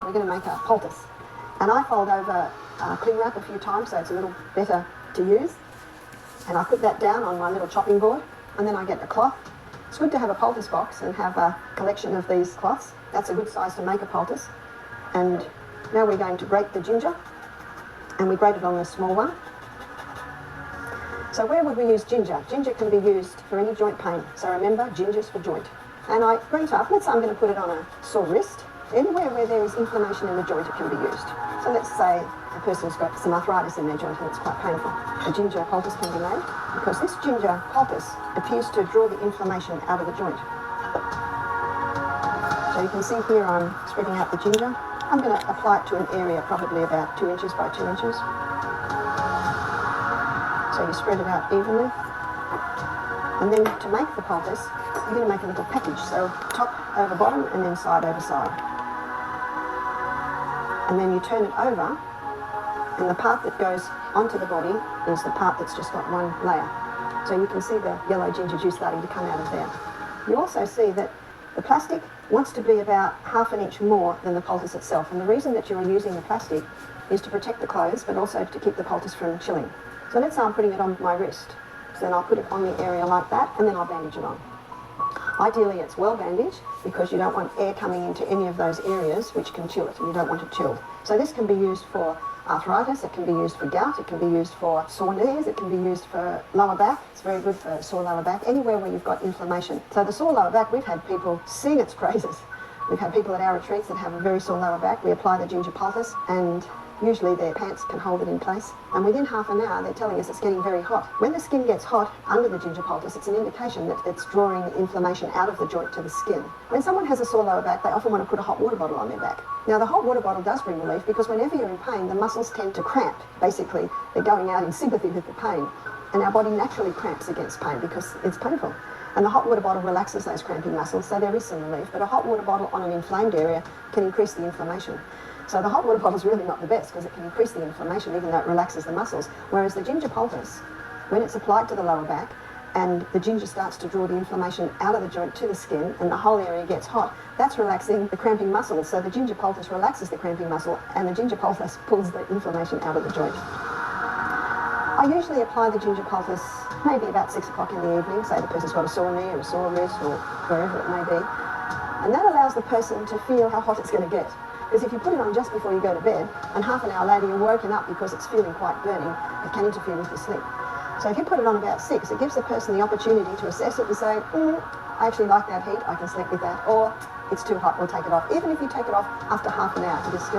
We're going to make a poultice. And I fold over cling wrap a few times so it's a little better to use. And I put that down on my little chopping board, and then I get the cloth. It's good to have a poultice box and have a collection of these cloths. That's a good size to make a poultice. And now we're going to grate the ginger, and we grate it on the small one. So where would we use ginger? Ginger can be used for any joint pain. So remember, ginger's for joint. And I grate up, let's say I'm going to put it on a sore wrist. Anywhere where there is inflammation in the joint, it can be used. So let's say a person's got some arthritis in their joint and it's quite painful. A ginger poultice can be made because this ginger poultice appears to draw the inflammation out of the joint. So you can see here I'm spreading out the ginger. I'm going to apply it to an area probably about 2 inches by 2 inches. So you spread it out evenly. And then to make the poultice, you're going to make a little package. So top over bottom and then side over side. And then you turn it over, and the part that goes onto the body is the part that's just got one layer. So you can see the yellow ginger juice starting to come out of there. You also see that the plastic wants to be about half an inch more than the poultice itself. And the reason that you're using the plastic is to protect the clothes, but also to keep the poultice from chilling. So let's say I'm putting it on my wrist. So then I'll put it on the area like that, and then I'll bandage it on. Ideally, it's well bandaged because you don't want air coming into any of those areas which can chill it, and you don't want it chilled. So this can be used for arthritis, it can be used for gout, it can be used for sore knees, it can be used for lower back. It's very good for sore lower back, anywhere where you've got inflammation. So the sore lower back, we've had people sing its praises. We've had people at our retreats that have a very sore lower back. We apply the ginger poultice, and usually their pants can hold it in place. And within half an hour, they're telling us it's getting very hot. When the skin gets hot under the ginger poultice, it's an indication that it's drawing the inflammation out of the joint to the skin. When someone has a sore lower back, they often want to put a hot water bottle on their back. Now, the hot water bottle does bring relief because whenever you're in pain, the muscles tend to cramp. Basically, they're going out in sympathy with the pain. And our body naturally cramps against pain because it's painful. And the hot water bottle relaxes those cramping muscles, so there is some relief. But a hot water bottle on an inflamed area can increase the inflammation. So the hot water bottle is really not the best because it can increase the inflammation even though it relaxes the muscles. Whereas the ginger poultice, when it's applied to the lower back and the ginger starts to draw the inflammation out of the joint to the skin and the whole area gets hot, that's relaxing the cramping muscles. So the ginger poultice relaxes the cramping muscle and the ginger poultice pulls the inflammation out of the joint. I usually apply the ginger poultice maybe about 6 o'clock in the evening, say the person's got a sore knee or a sore wrist or wherever it may be. And that allows the person to feel how hot it's going to get. Because if you put it on just before you go to bed, and half an hour later you're woken up because it's feeling quite burning, it can interfere with your sleep. So if you put it on about 6, it gives the person the opportunity to assess it and say, I actually like that heat, I can sleep with that, or it's too hot, we'll take it off. Even if you take it off after half an hour, it is still